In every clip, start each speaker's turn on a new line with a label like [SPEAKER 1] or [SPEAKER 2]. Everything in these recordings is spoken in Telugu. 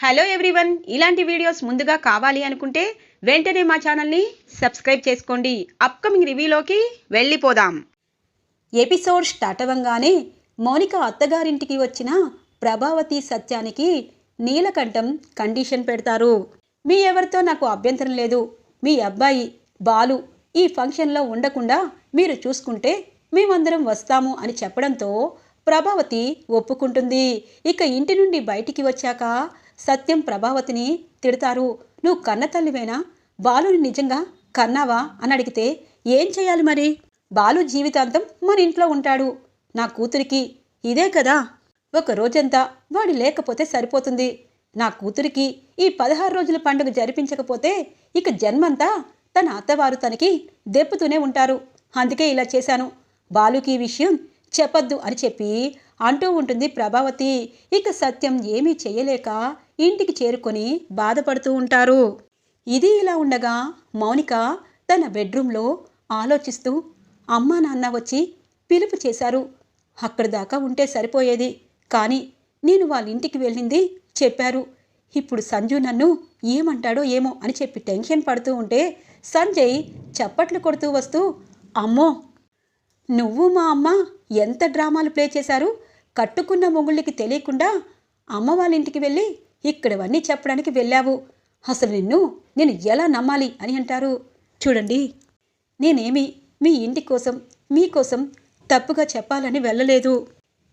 [SPEAKER 1] హలో ఎవ్రీవన్, ఇలాంటి వీడియోస్ ముందుగా కావాలి అనుకుంటే వెంటనే మా ఛానల్ని సబ్స్క్రైబ్ చేసుకోండి. అప్కమింగ్ రివ్యూలోకి వెళ్ళిపోదాం. ఎపిసోడ్ స్టార్ట్ అవ్వగానే మౌనిక అత్తగారింటికి వచ్చిన ప్రభావతి సత్యానికి నీలకంఠం కండిషన్ పెడతారు. మీ ఎవరితో నాకు అభ్యంతరం లేదు, మీ అబ్బాయి బాలు ఈ ఫంక్షన్లో ఉండకుండా మీరు చూసుకుంటే మేమందరం వస్తాము అని చెప్పడంతో ప్రభావతి ఒప్పుకుంటుంది. ఇక ఇంటి నుండి బయటికి వచ్చాక సత్యం ప్రభావతిని తిడతారు. నువ్వు కన్న తల్లివేనా? బాలుని నిజంగా కన్నావా అని అడిగితే ఏం చేయాలి మరి? బాలు జీవితాంతం మన ఇంట్లో ఉంటాడు. నా కూతురికి ఇదే కదా, ఒక రోజంతా వాడు లేకపోతే సరిపోతుంది. నా కూతురికి ఈ 16 రోజుల పండుగ జరిపించకపోతే ఇక జన్మంతా తన అత్తవారు తనకి దెప్పుతూనే ఉంటారు. అందుకే ఇలా చేశాను. బాలుకి ఈ విషయం చెప్పొద్దు అని చెప్పి అంటూ ఉంటుంది ప్రభావతి. ఇక సత్యం ఏమీ చేయలేక ఇంటికి చేరుకొని బాధపడుతూ ఉంటారు. ఇది ఇలా ఉండగా మౌనిక తన బెడ్రూమ్లో ఆలోచిస్తూ అమ్మా నాన్న వచ్చి పిలుపు చేశారు, అక్కడి దాకా ఉంటే సరిపోయేది, కానీ నేను వాళ్ళ ఇంటికి వెళ్ళింది చెప్పారు. ఇప్పుడు సంజు నన్ను ఏమంటాడో ఏమో అని చెప్పి టెన్షన్ పడుతూ ఉంటే సంజయ్ చప్పట్లు కొడుతూ వస్తూ, అమ్మో నువ్వు మా అమ్మ ఎంత డ్రామాలు ప్లే చేశారు. కట్టుకున్న మొగుళ్ళకి తెలియకుండా అమ్మ వాళ్ళ ఇంటికి వెళ్ళి ఇక్కడవన్నీ చెప్పడానికి వెళ్ళావు. అసలు నేను ఎలా నమ్మాలి అని అంటారు. చూడండి, నేనేమి మీ ఇంటి కోసం మీకోసం తప్పుగా చెప్పాలని వెళ్ళలేదు.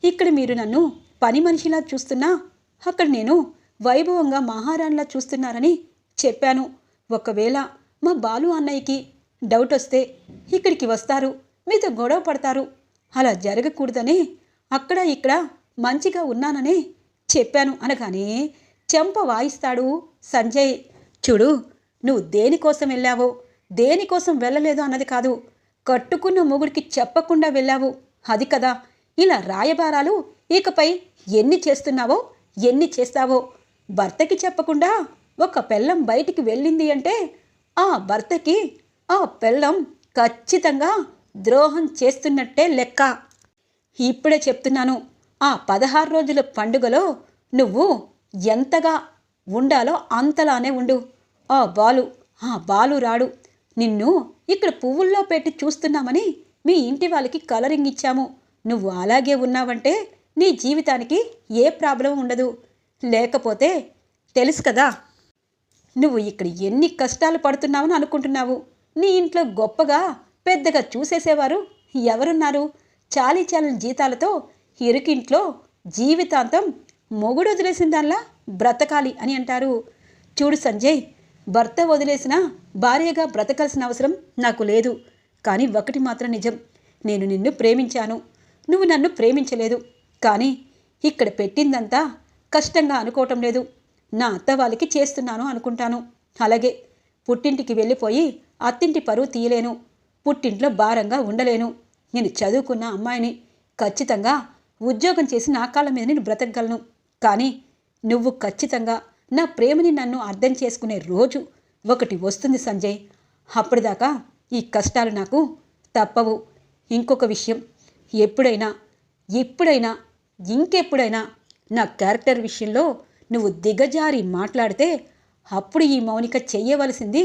[SPEAKER 1] ఇక్కడ మీరు నన్ను పని మనిషిలా చూస్తున్నా అక్కడ నేను వైభవంగా మహారాణిలా చూస్తున్నారని చెప్పాను. ఒకవేళ మా బాలు అన్నయ్యకి డౌట్ వస్తే ఇక్కడికి వస్తారు, మీతో గొడవ పడతారు. అలా జరగకూడదని అక్కడ ఇక్కడ మంచిగా ఉన్నానని చెప్పాను అనగానే చెంప వాయిస్తాడు సంజయ్. చూడు, నువ్వు దేనికోసం వెళ్ళావో దేనికోసం వెళ్ళలేదు అన్నది కాదు, కట్టుకున్న మొగుడికి చెప్పకుండా వెళ్ళావు, అది కదా. ఇలా రాయబారాలు ఇకపై ఎన్ని చేస్తున్నావో ఎన్ని చేస్తావో. భర్తకి చెప్పకుండా ఒక పెళ్ళం బయటికి వెళ్ళింది అంటే ఆ భర్తకి ఆ పెళ్ళం ఖచ్చితంగా ద్రోహం చేస్తున్నట్టే లెక్క. ఇప్పుడే చెప్తున్నాను, ఆ 16 రోజుల పండుగలో నువ్వు ఎంతగా ఉండాలో అంతలానే ఉండు. ఆ బాలు రాడు. నిన్ను ఇక్కడ పువ్వుల్లో పెట్టి చూస్తున్నామని మీ ఇంటి వాళ్ళకి కలరింగ్ ఇచ్చాము. నువ్వు అలాగే ఉన్నావంటే నీ జీవితానికి ఏ ప్రాబ్లం ఉండదు. లేకపోతే తెలుసు కదా, నువ్వు ఇక్కడ ఎన్ని కష్టాలు పడుతున్నావని అనుకుంటున్నావు. నీ ఇంట్లో గొప్పగా పెద్దగా చూసేసేవారు ఎవరున్నారు? చాలీ చాలని జీతాలతో ఇరుకింట్లో జీవితాంతం మొగుడు వదిలేసిన దానిలా బ్రతకాలి అని అంటారు. చూడు సంజయ్, భర్త వదిలేసిన భార్యగా బ్రతకాల్సిన అవసరం నాకు లేదు. కానీ ఒకటి మాత్రం నిజం, నేను నిన్ను ప్రేమించాను, నువ్వు నన్ను ప్రేమించలేదు. కానీ ఇక్కడ పెట్టిందంతా కష్టంగా అనుకోవటం లేదు. నా అత్త వాళ్ళకి చేస్తున్నాను అనుకుంటాను. అలాగే పుట్టింటికి వెళ్ళిపోయి అత్తింటి పరువు తీయలేను, పుట్టింట్లో భారంగా ఉండలేను. నేను చదువుకున్న అమ్మాయిని, ఖచ్చితంగా ఉద్యోగం చేసి నా కాళ్ళ మీద నేను బ్రతకగలను. కానీ నువ్వు ఖచ్చితంగా నా ప్రేమని నన్ను అర్థం చేసుకునే రోజు ఒకటి వస్తుంది సంజయ్. అప్పటిదాకా ఈ కష్టాలు నాకు తప్పవు. ఇంకొక విషయం, ఎప్పుడైనా ఇంకెప్పుడైనా నా క్యారెక్టర్ విషయంలో నువ్వు దిగజారి మాట్లాడితే అప్పుడు ఈ మౌనిక చెయ్యవలసింది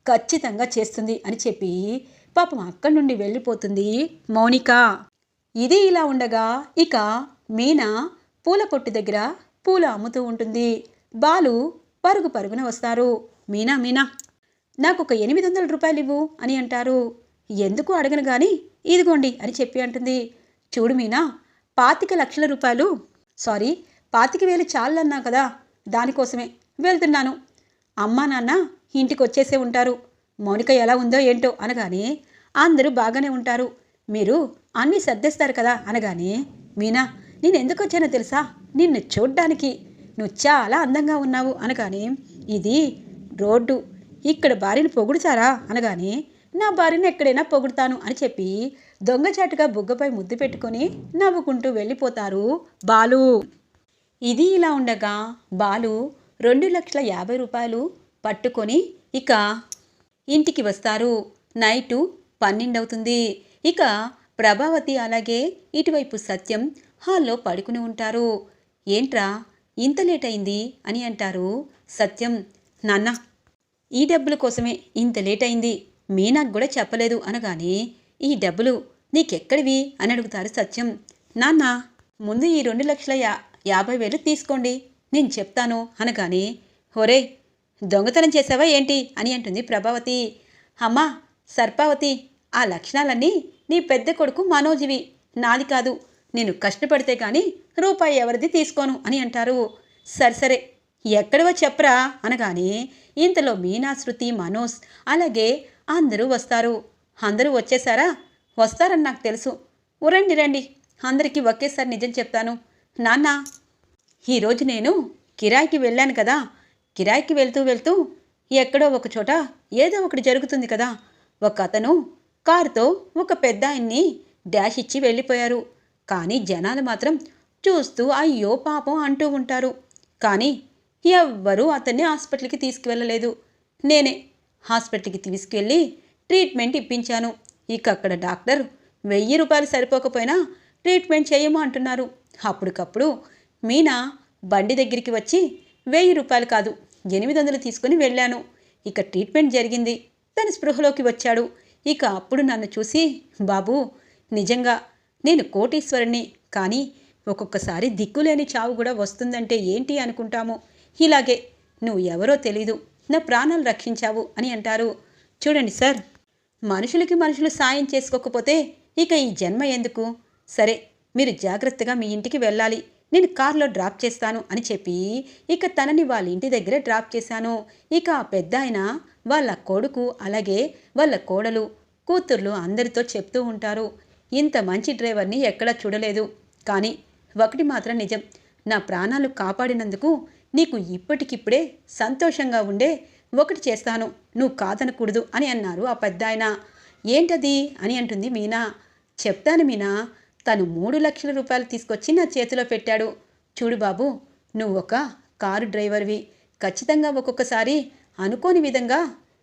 [SPEAKER 1] ఖచ్చితంగా చేస్తుంది అని చెప్పి పాపం అక్కడి నుండి వెళ్ళిపోతుంది మౌనిక. ఇది ఇలా ఉండగా ఇక మీనా పూల కొట్టు దగ్గర పూలు అమ్ముతూ ఉంటుంది. బాలు పరుగున వస్తారు. మీనా నాకు ఒక 800 రూపాయలు ఇవ్వు అని అంటారు. ఎందుకు అడగను కానీ ఇదిగోండి అని చెప్పి అంటుంది. చూడు మీనా, 25 లక్షల రూపాయలు, సారీ 25,000 చాలన్నా కదా, దానికోసమే వెళ్తున్నాను. అమ్మా నాన్న ఇంటికి వచ్చేసే ఉంటారు. మౌనిక ఎలా ఉందో ఏంటో అనగానే అందరూ బాగానే ఉంటారు, మీరు అన్నీ సర్దేస్తారు కదా అనగానే మీనా, నేను ఎందుకు వచ్చానో తెలుసా? నిన్ను చూడ్డానికి. నువ్వు చాలా అందంగా ఉన్నావు అనగానే ఇది రోడ్డు, ఇక్కడ భార్యను పొగుడుతారా అనగానే నా భార్యను ఎక్కడైనా పొగుడుతాను అని చెప్పి దొంగచాటుగా బుగ్గపై ముద్దు పెట్టుకొని నవ్వుకుంటూ వెళ్ళిపోతారు బాలు. ఇది ఇలా ఉండగా బాలు 2,50,000 రూపాయలు పట్టుకొని ఇక ఇంటికి వస్తారు. నైటు 12 అవుతుంది. ఇక ప్రభావతి అలాగే ఇటువైపు సత్యం హాల్లో పడుకుని ఉంటారు. ఏంట్రా ఇంత లేట్ అయింది అని అంటారు సత్యం. నాన్న, ఈ డబ్బుల కోసమే ఇంత లేట్ అయింది, మీనాకు కూడా చెప్పలేదు అనగానే, ఈ డబ్బులు నీకెక్కడివి అని అడుగుతారు సత్యం. నాన్న, ముందు ఈ 2,50,000 తీసుకోండి, నేను చెప్తాను అనగానే, ఒరే దొంగతనం చేసావా ఏంటి అని అంటుంది ప్రభావతి. అమ్మా సర్పావతి, ఆ లక్షణాలన్నీ నీ పెద్ద కొడుకు మనోజివి, నాది కాదు. నేను కష్టపడితే కానీ రూపాయి ఎవరిది తీసుకోను అని అంటారు. సరే ఎక్కడివో చెప్పరా అనగానే, ఇంతలో మీనా, శృతి, మనోజ్ అలాగే అందరూ వస్తారు. అందరూ వచ్చేసారా? వస్తారని నాకు తెలుసు. రండి, అందరికీ ఒకేసారి నిజం చెప్తాను. నాన్న, ఈరోజు నేను కిరాయికి వెళ్ళాను కదా, కిరాయికి వెళ్తూ ఎక్కడో ఒక చోట ఏదో ఒకటి జరుగుతుంది కదా. ఒక అతను కారుతో ఒక పెద్ద ఆయన్ని డాష్ ఇచ్చి వెళ్ళిపోయారు. కానీ జనాలు మాత్రం చూస్తూ అయ్యో పాపం అంటూ ఉంటారు. కానీ ఎవ్వరూ అతన్ని హాస్పిటల్కి తీసుకువెళ్ళలేదు. నేనే హాస్పిటల్కి తీసుకెళ్ళి ట్రీట్మెంట్ ఇప్పించాను. ఇక అక్కడ డాక్టర్ 1000 రూపాయలు సరిపోకపోయినా ట్రీట్మెంట్ చేయము అంటున్నారు. అప్పటికప్పుడు మీనా బండి దగ్గరికి వచ్చి 1000 రూపాయలు కాదు 800 తీసుకుని వెళ్ళాను. ఇక ట్రీట్మెంట్ జరిగింది. తన స్పృహలోకి వచ్చాడు. ఇక అప్పుడు నన్ను చూసి, బాబూ నిజంగా నేను కోటీశ్వరుణ్ణి, కానీ ఒక్కొక్కసారి దిక్కులేని చావు కూడా వస్తుందంటే ఏంటి అనుకుంటాము. ఇలాగే నువ్వు ఎవరో తెలీదు, నా ప్రాణాలు రక్షించావు అని అంటారు. చూడండి సార్, మనుషులు సాయం చేసుకోకపోతే ఇక ఈ జన్మ ఎందుకు? సరే మీరు జాగ్రత్తగా మీ ఇంటికి వెళ్ళాలి, నేను కారులో డ్రాప్ చేస్తాను అని చెప్పి ఇక తనని వాళ్ళ ఇంటి దగ్గర డ్రాప్ చేశాను. ఇక ఆ పెద్ద ఆయన వాళ్ళ కొడుకు అలాగే వాళ్ళ కోడలు కూతుర్లు అందరితో చెప్తూ ఉంటారు, ఇంత మంచి డ్రైవర్ని ఎక్కడా చూడలేదు. కానీ ఒకటి మాత్రం నిజం, నా ప్రాణాలు కాపాడినందుకు నీకు ఇప్పటికిప్పుడే సంతోషంగా ఉండే ఒకటి చేస్తాను, నువ్వు కాదనకూడదు అని అన్నారు ఆ పెద్ద ఆయన. ఏంటది అని అంటుంది మీనా. చెప్తాను మీనా, తను 3 లక్షల రూపాయలు తీసుకొచ్చి నా చేతిలో పెట్టాడు. చూడు బాబు, నువ్వు ఒక కారు డ్రైవర్వి, ఖచ్చితంగా ఒక్కొక్కసారి అనుకోని విధంగా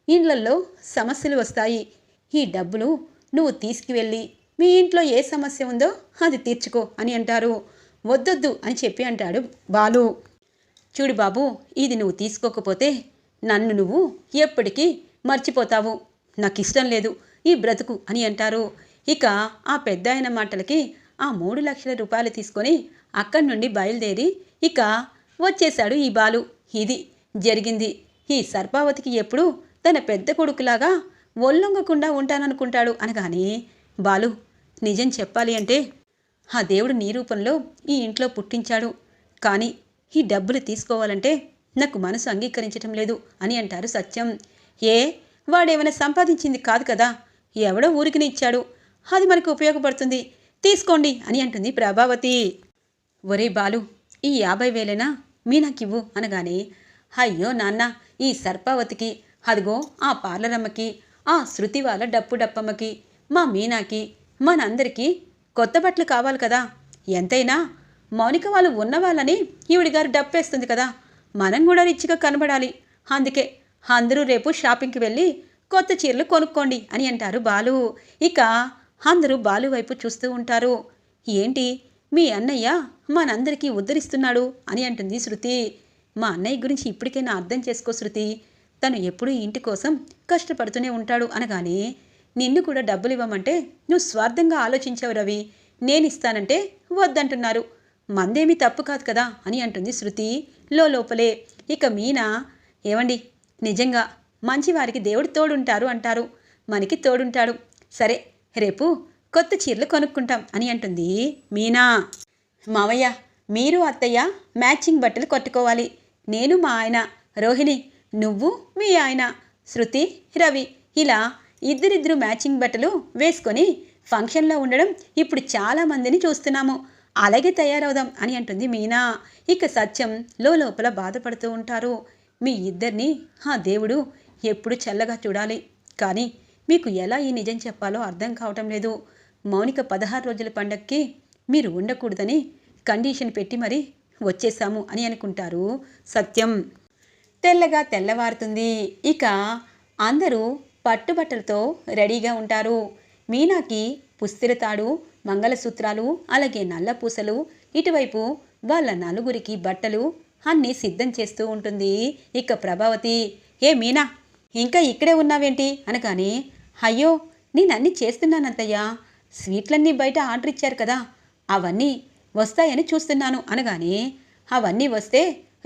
[SPEAKER 1] ఇండ్లల్లో సమస్యలు వస్తాయి. ఈ డబ్బులు నువ్వు తీసుకువెళ్ళి మీ ఇంట్లో ఏ సమస్య ఉందో అది తీర్చుకో అని అంటారు. వద్దొద్దు అని చెప్పి అంటాడు బాలు. చూడు బాబు, ఇది నువ్వు తీసుకోకపోతే నన్ను నువ్వు ఎప్పటికీ మర్చిపోతావు, నాకు ఇష్టం లేదు ఈ బ్రతుకు అని అంటారు. ఇక ఆ పెద్ద ఆయన మాటలకి ఆ 3 లక్షల రూపాయలు తీసుకొని అక్కడి నుండి బయలుదేరి ఇక వచ్చేశాడు ఈ బాలు. ఇది జరిగింది. ఈ సర్పావతికి ఎప్పుడు తన పెద్ద కొడుకులాగా ఒళ్ళొంగకుండా ఉంటాననుకుంటాడు అనగానే, బాలు నిజం చెప్పాలి అంటే ఆ దేవుడు నీ రూపంలో ఈ ఇంట్లో పుట్టించాడు, కానీ ఈ డబ్బులు తీసుకోవాలంటే నాకు మనసు అంగీకరించటం లేదు అని అంటారు సత్యం. వాడేమైనా సంపాదించింది కాదు కదా, ఎవడో ఊరికి ఇచ్చాడు, అది మనకు ఉపయోగపడుతుంది, తీసుకోండి అని అంటుంది ప్రభావతి. ఒరే బాలు, ఈ 50,000 మీనాకివ్వు అనగానే, అయ్యో నాన్న, ఈ సర్పావతికి, అదిగో ఆ పార్లరమ్మకి, ఆ శృతి వాళ్ళ డప్పమ్మకి, మా మీనాకి, మనందరికీ కొత్త బట్టలు కావాలి కదా, ఎంతైనా మౌనిక వాళ్ళు ఉన్నవాళ్ళని ఈవిడిగారు డప్పేస్తుంది కదా, మనం కూడా రిచ్గా కనబడాలి, అందుకే అందరూ రేపు షాపింగ్కి వెళ్ళి కొత్త చీరలు కొనుక్కోండి అని అంటారు బాలు. ఇక అందరూ బాలు వైపు చూస్తూ ఉంటారు. ఏంటి మీ అన్నయ్య మనందరికీ ఉద్ధరిస్తున్నాడు అని అంటుంది శృతి. మా అన్నయ్య గురించి ఇప్పటికైనా అర్థం చేసుకో శృతి, తను ఎప్పుడూ ఇంటి కోసం కష్టపడుతూనే ఉంటాడు అనగానే, నిన్ను కూడా డబ్బులు ఇవ్వమంటే నువ్వు స్వార్థంగా ఆలోచించావు రవి, నేనిస్తానంటే వద్దంటున్నారు, మందేమీ తప్పు కాదు కదా అని అంటుంది శృతి లోపలే. ఇక మీనా, ఏవండి నిజంగా మంచివారికి దేవుడు తోడుంటారు అంటారు, మనకి తోడుంటాడు, సరే రేపు కొత్త చీరలు కొనుక్కుంటాం అని అంటుంది మీనా. మావయ్య, మీరు అత్తయ్య మ్యాచింగ్ బట్టలు కట్టుకోవాలి, నేను మా ఆయన, రోహిణి నువ్వు మీ ఆయన, శృతి రవి ఇలా ఇద్దరిద్దరు మ్యాచింగ్ బట్టలు వేసుకొని ఫంక్షన్లో ఉండడం ఇప్పుడు చాలామందిని చూస్తున్నాము, అలాగే తయారవుదాం అని అంటుంది మీనా. ఇక సత్యం లోపల బాధపడుతూ ఉంటారు. మీ ఇద్దరిని ఆ దేవుడు ఎప్పుడు చల్లగా చూడాలి, కానీ మీకు ఎలా ఈ నిజం చెప్పాలో అర్థం కావటం లేదు. మౌనిక 16 రోజుల పండగకి మీరు ఉండకూడదని కండిషన్ పెట్టి మరీ వచ్చేసాము అని అనుకుంటారు సత్యం. తెల్లగా తెల్లవారుతుంది. ఇక అందరూ పట్టుబట్టలతో రెడీగా ఉంటారు. మీనాకి పుస్తెల తాడు, మంగళసూత్రాలు అలాగే నల్ల పూసలు, ఇటువైపు వాళ్ళ నలుగురికి బట్టలు అన్నీ సిద్ధం చేస్తూ ఉంటుంది. ఇక ప్రభావతి, ఏ మీనా, ఇంకా ఇక్కడే ఉన్నావేంటి అనగానే, అయ్యో నేనన్నీ చేస్తున్నానంతయ్యా, స్వీట్లన్నీ బయట ఆర్డర్ ఇచ్చారు కదా, అవన్నీ వస్తాయని చూస్తున్నాను అనగానే, అవన్నీ వస్తే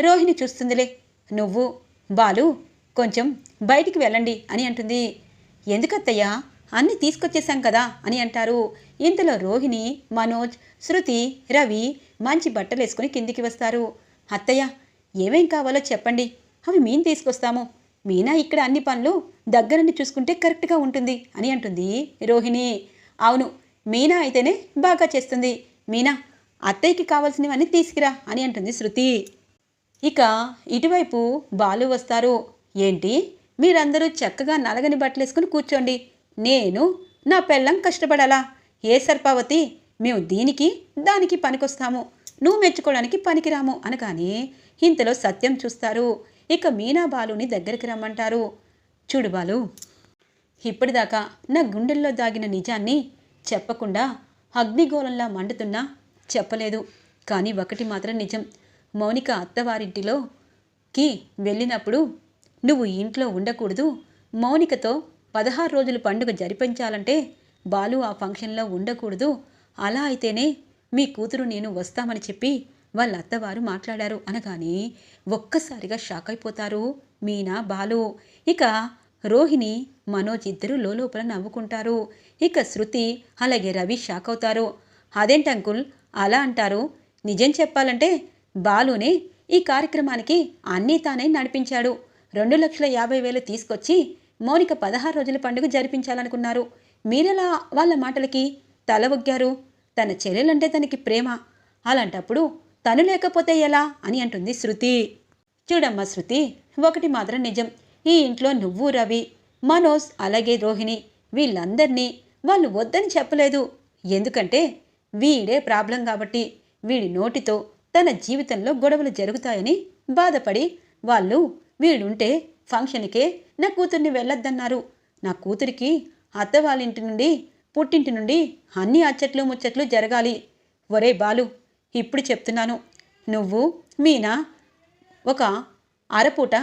[SPEAKER 1] రోహిణి చూస్తుందిలే, నువ్వు బాలు కొంచెం బయటికి వెళ్ళండి అని అంటుంది. ఎందుకత్తయ్యా, అన్నీ తీసుకొచ్చేసాం కదా అని అంటారు. ఇంతలో రోహిణి, మనోజ్, శృతి, రవి మంచి బట్టలు వేసుకుని కిందికి వస్తారు. అత్తయ్య, ఏమేం కావాలో చెప్పండి, అవి మేము తీసుకొస్తాము, మీనా ఇక్కడ అన్ని పనులు దగ్గరుండి చూసుకుంటే కరెక్ట్గా ఉంటుంది అని అంటుంది రోహిణి. అవును, మీనా అయితేనే బాగా చేస్తుంది, మీనా అత్తయ్యకి కావాల్సినవన్నీ తీసుకురా అని అంటుంది శృతి. ఇక ఇటువైపు బాలు వస్తారు. ఏంటి, మీరందరూ చక్కగా నలగని బట్టలు వేసుకుని కూర్చోండి, నేను నా పెళ్ళం కష్టపడాలా, ఏ సర్పావతి, మేము దీనికి దానికి పనికొస్తాము, నువ్వు మెచ్చుకోవడానికి పనికిరాము అనగానే ఇంతలో సత్యం చూస్తారు. ఇక మీనా బాలుని దగ్గరికి రమ్మంటారు. చూడు బాలు, ఇప్పటిదాకా నా గుండెల్లో దాగిన నిజాన్ని చెప్పకుండా అగ్నిగోళంలా మండుతున్నా చెప్పలేదు, కానీ ఒకటి మాత్రం నిజం, మౌనిక అత్తవారింటిలోకి వెళ్ళినప్పుడు నువ్వు ఇంట్లో ఉండకూడదు, మౌనికతో 16 రోజులు పండుగ జరిపించాలంటే బాలు ఆ ఫంక్షన్లో ఉండకూడదు, అలా అయితేనే మీ కూతురు నేను వస్తామని చెప్పి వాళ్ళ అత్తవారు మాట్లాడారు అనగానే ఒక్కసారిగా షాక్ అయిపోతారు మీనా, బాలు. ఇక రోహిణి, మనోజ్ ఇద్దరు లోపల నవ్వుకుంటారు. ఇక శృతి అలాగే రవి షాక్ అవుతారు. అదేంటి అంకుల్ అలా అంటారు, నిజం చెప్పాలంటే బాలునే ఈ కార్యక్రమానికి అన్నీ తానే నడిపించాడు, 2,50,000 తీసుకొచ్చి మౌనిక 16 రోజుల పండుగ జరిపించాలనుకున్నారు, మీరెలా వాళ్ళ మాటలకి తల ఒగ్గారు, తన చెల్లెలంటే తనకి ప్రేమ, అలాంటప్పుడు తను లేకపోతే ఎలా అని అంటుంది శృతి. చూడమ్మా శృతి, ఒకటి మాత్రం నిజం, ఈ ఇంట్లో నువ్వు, రవి, మనోజ్ అలాగే రోహిణి వీళ్ళందరినీ వాళ్ళు వద్దని చెప్పలేదు, ఎందుకంటే వీడే ప్రాబ్లం కాబట్టి, వీడి నోటితో తన జీవితంలో గొడవలు జరుగుతాయని బాధపడి వాళ్ళు వీడుంటే ఫంక్షన్కే నా కూతుర్ని వెళ్ళొద్దన్నారు, నా కూతురికి అత్త వాళ్ళ ఇంటి నుండి పుట్టింటి నుండి అన్ని అచ్చట్లు ముచ్చట్లు జరగాలి. ఒరే బాలు, ఇప్పుడు చెప్తున్నాను, నువ్వు మీనా ఒక అరపూట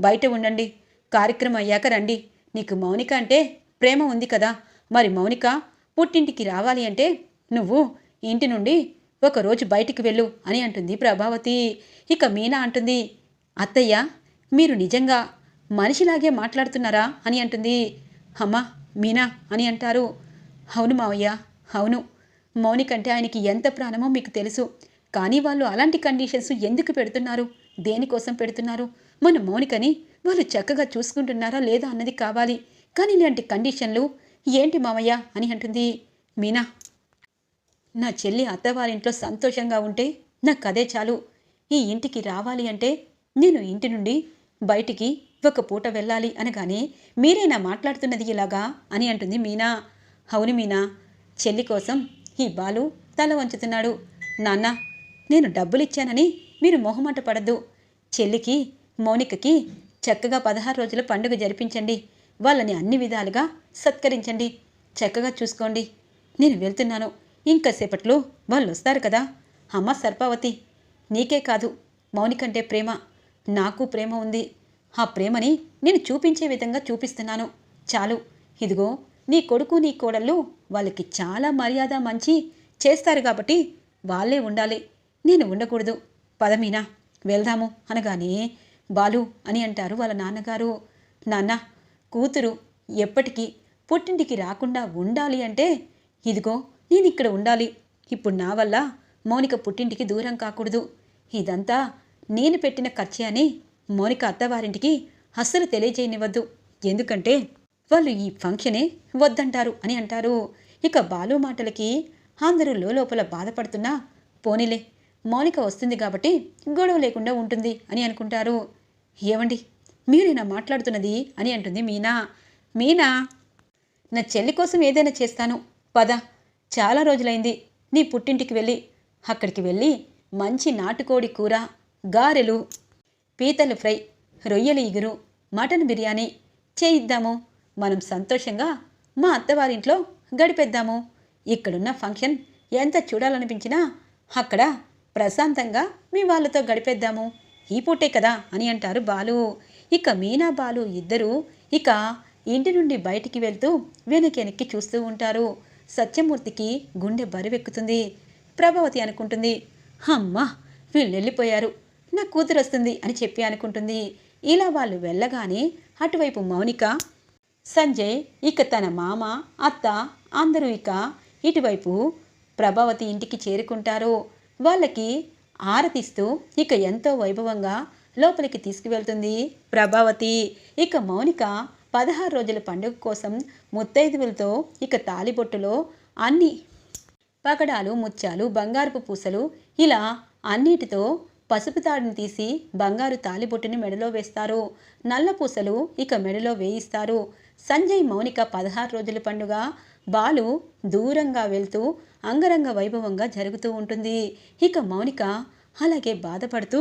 [SPEAKER 1] బయట ఉండండి, కార్యక్రమం అయ్యాక రండి, నీకు మౌనిక అంటే ప్రేమ ఉంది కదా, మరి మౌనిక పుట్టింటికి రావాలి అంటే నువ్వు ఇంటి నుండి ఒకరోజు బయటికి వెళ్ళు అని అంటుంది ప్రభావతి. ఇక మీనా అంటుంది, అత్తయ్య మీరు నిజంగా మనిషిలాగే మాట్లాడుతున్నారా అని అంటుంది. అమ్మా మీనా అని అంటారు. అవును మావయ్య, అవును, మౌనిక అంటే ఆయనకి ఎంత ప్రాణమో మీకు తెలుసు, కానీ వాళ్ళు అలాంటి కండిషన్స్ ఎందుకు పెడుతున్నారు, దేనికోసం పెడుతున్నారు, మన మౌనికని వాళ్ళు చక్కగా చూసుకుంటున్నారా లేదా అన్నది కావాలి, కానీ ఇలాంటి కండిషన్లు ఏంటి మావయ్య అని అంటుంది. మీనా, నా చెల్లి అత్తవారింట్లో సంతోషంగా ఉంటే నాకు అదే చాలు, ఈ ఇంటికి రావాలి అంటే నేను ఇంటి నుండి బయటికి ఒక పూట వెళ్ళాలి అనగానే మీరేనా మాట్లాడుతున్నది ఇలాగా అని అంటుంది మీనా. అవును మీనా, చెల్లి కోసం ఈ బాలు తల వంచుతున్నాడు, నాన్న నేను డబ్బులు ఇచ్చానని మీరు మొహమాట పడద్దు, చెల్లికి మౌనికకి చక్కగా 16 రోజుల పండుగ జరిపించండి, వాళ్ళని అన్ని విధాలుగా సత్కరించండి, చక్కగా చూసుకోండి, నేను వెళ్తున్నాను, ఇంకాసేపట్లో వాళ్ళు వస్తారు కదా. అమ్మ సర్పావతి, నీకే కాదు మౌనికంటే ప్రేమ, నాకు ప్రేమ ఉంది, ఆ ప్రేమని నేను చూపించే విధంగా చూపిస్తున్నాను, చాలు, ఇదిగో నీ కొడుకు నీ కోడళ్ళు వాళ్ళకి చాలా మర్యాద మంచి చేస్తారు కాబట్టి వాళ్ళే ఉండాలి, నేను ఉండకూడదు, పదమీనా వెళ్దాము అనగానే బాలు అని అంటారు వాళ్ళ నాన్నగారు. నాన్న, కూతురు ఎప్పటికీ పుట్టింటికి రాకుండా ఉండాలి అంటే ఇదిగో నేను ఇక్కడ ఉండాలి, ఇప్పుడు నా వల్ల మౌనిక పుట్టింటికి దూరం కాకూడదు, ఇదంతా నేను పెట్టిన ఖర్చే అని మౌనిక అత్తవారింటికి అస్సలు తెలియజేయనివ్వద్దు, ఎందుకంటే వాళ్ళు ఈ ఫంక్షనే వద్దంటారు అని అంటారు. ఇక బాలు మాటలకి అందరూ లోపల బాధపడుతున్నా పోనీలే మౌనిక వస్తుంది కాబట్టి గొడవ లేకుండా ఉంటుంది అని అనుకుంటారు. ఏమండి మీరేనా మాట్లాడుతున్నది అని అంటుంది మీనా. మీనా, నా చెల్లి కోసం ఏదైనా చేస్తాను, పద, చాలా రోజులైంది నీ పుట్టింటికి వెళ్ళి, అక్కడికి వెళ్ళి మంచి నాటుకోడి కూర, గారెలు, పీతలు ఫ్రై, రొయ్యల ఇగురు, మటన్ బిర్యానీ చేయిద్దాము, మనం సంతోషంగా మా అత్తవారింట్లో గడిపేద్దాము, ఇక్కడున్న ఫంక్షన్ ఎంత చూడాలనిపించినా అక్కడ ప్రశాంతంగా మీ వాళ్ళతో గడిపేద్దాము, ఈ పూటే కదా అని అంటారు బాలు. ఇక మీనా బాలు ఇద్దరూ ఇక ఇంటి నుండి బయటికి వెళ్తూ వెనక్కి చూస్తూ ఉంటారు. సత్యమూర్తికి గుండె బరువెక్కుతుంది. ప్రభావతి అనుకుంటుంది, అమ్మా వీళ్ళు వెళ్ళిపోయారు, నా కూతురు వస్తుంది అని చెప్పి అనుకుంటుంది. ఇలా వాళ్ళు వెళ్ళగానే అటువైపు మౌనిక, సంజయ్, ఇక తన మామ, అత్త అందరూ ఇక ఇటువైపు ప్రభావతి ఇంటికి చేరుకుంటారు. వాళ్ళకి ఆరతిస్తూ ఇక ఎంతో వైభవంగా లోపలికి తీసుకువెళ్తుంది ప్రభావతి. ఇక మౌనిక 16 రోజుల పండుగ కోసం ముత్తైదువులతో ఇక తాలిబొట్టులో అన్ని పగడాలు, ముత్యాలు, బంగారపు పూసలు ఇలా అన్నిటితో పసుపు తాడుని తీసి బంగారు తాలిబొట్టుని మెడలో వేస్తారు. నల్ల పూసలు ఇక మెడలో వేయిస్తారు. సంజయ్, మౌనిక 16 రోజుల పండుగ బాలు దూరంగా వెళ్తూ అంగరంగ వైభవంగా జరుగుతూ ఉంటుంది. ఇక మౌనిక అలాగే బాధపడుతూ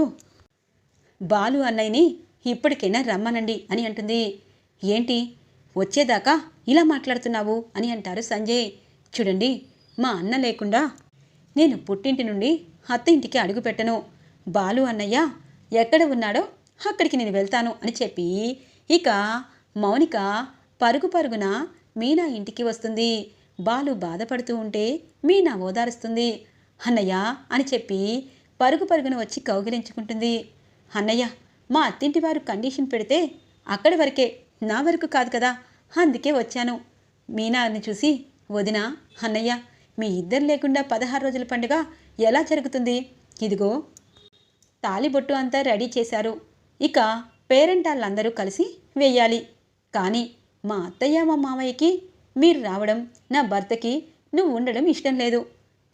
[SPEAKER 1] బాలు అన్నయ్యని ఇప్పటికైనా రమ్మనండి అని అంటుంది. ఏంటి వచ్చేదాకా ఇలా మాట్లాడుతున్నావు అని అంటారు సంజయ్. చూడండి, మా అన్న లేకుండా నేను పుట్టింటి నుండి అత్త ఇంటికి అడుగు పెట్టను. బాలు అన్నయ్య ఎక్కడ ఉన్నాడో అక్కడికి నేను వెళ్తాను అని చెప్పి ఇక మౌనిక పరుగు పరుగున మీనా ఇంటికి వస్తుంది. బాలు బాధపడుతూ ఉంటే మీనా ఓదారుస్తుంది. అన్నయ్య అని చెప్పి పరుగు పరుగున వచ్చి కౌగిలించుకుంటుంది. అన్నయ్య, మా అత్తింటి వారు కండిషన్ పెడితే అక్కడి వరకే, నా వరకు కాదు కదా, అందుకే వచ్చాను. మీనాని చూసి, వదిన, అన్నయ్య మీ ఇద్దరు లేకుండా 16 రోజుల పండుగ ఎలా జరుగుతుంది? ఇదిగో తాలిబొట్టు అంతా రెడీ చేశారు, ఇక పేరెంటాళ్ళందరూ కలిసి వెయ్యాలి. కానీ మా అత్తయ్య, మా మామయ్యకి మీరు రావడం, నా భర్తకి నువ్వు ఉండడం ఇష్టం లేదు.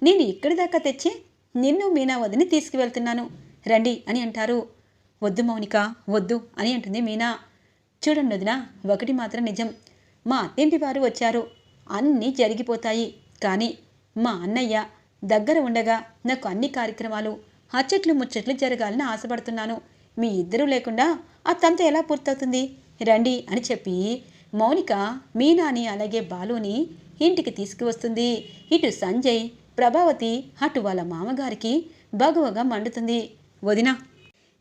[SPEAKER 1] నేను ఇక్కడి దాకా తెచ్చి నిన్ను మీనా వదిని తీసుకువెళ్తున్నాను, రండి అని అంటారు. వద్దు మౌనిక, వద్దు అని అంటుంది మీనా. చూడండి వదిన, ఒకటి మాత్రం నిజం, మా అత్తింటి వారు వచ్చారు, అన్నీ జరిగిపోతాయి. కానీ మా అన్నయ్య దగ్గర ఉండగా నాకు అన్ని కార్యక్రమాలు అచ్చట్లు ముచ్చట్లు జరగాలని ఆశపడుతున్నాను. మీ ఇద్దరూ లేకుండా ఆ తంత ఎలా పూర్తవుతుంది? రండి అని చెప్పి మౌనిక మీనాని అలాగే బాలుని ఇంటికి తీసుకువస్తుంది. ఇటు సంజయ్, ప్రభావతి అటు వాళ్ళ మామగారికి బగువగా మండుతుంది. వదిన,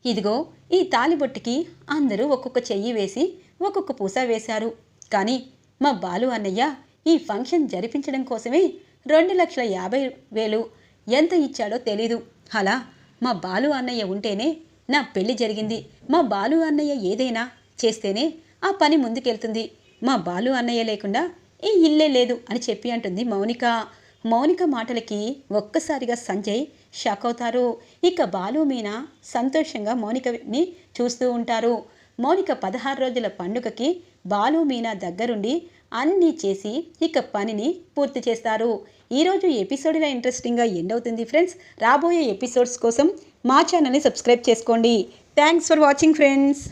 [SPEAKER 1] ఇదిగో ఈ తాలిబొట్టుకి అందరూ ఒక్కొక్క చెయ్యి వేసి ఒక్కొక్క పూస వేశారు. కానీ మా బాలు అన్నయ్య ఈ ఫంక్షన్ జరిపించడం కోసమే 2,50,000 ఎంత ఇచ్చాడో తెలీదు. అలా మా బాలు అన్నయ్య ఉంటేనే నా పెళ్లి జరిగింది. మా బాలు అన్నయ్య ఏదైనా చేస్తేనే ఆ పని ముందుకెళ్తుంది. మా బాలు అన్నయ్య లేకుండా ఈ ఇల్లే లేదు అని చెప్పి అంటుంది మౌనిక. మౌనిక మాటలకి ఒక్కసారిగా సంజయ్ షాక్ అవుతారు. ఇక బాలు, మీనా సంతోషంగా మౌనికని చూస్తూ ఉంటారు. మౌనిక 16 రోజుల పండుగకి బాలు, మీనా దగ్గరుండి అన్నీ చేసి ఇక పనిని పూర్తి చేస్తారు. ఈరోజు ఎపిసోడ్ ఇలా ఇంట్రెస్టింగ్గా ఎండ్ అవుతుంది ఫ్రెండ్స్. రాబోయే ఎపిసోడ్స్ కోసం మా ఛానల్ని సబ్స్క్రైబ్ చేసుకోండి. Thanks for watching friends.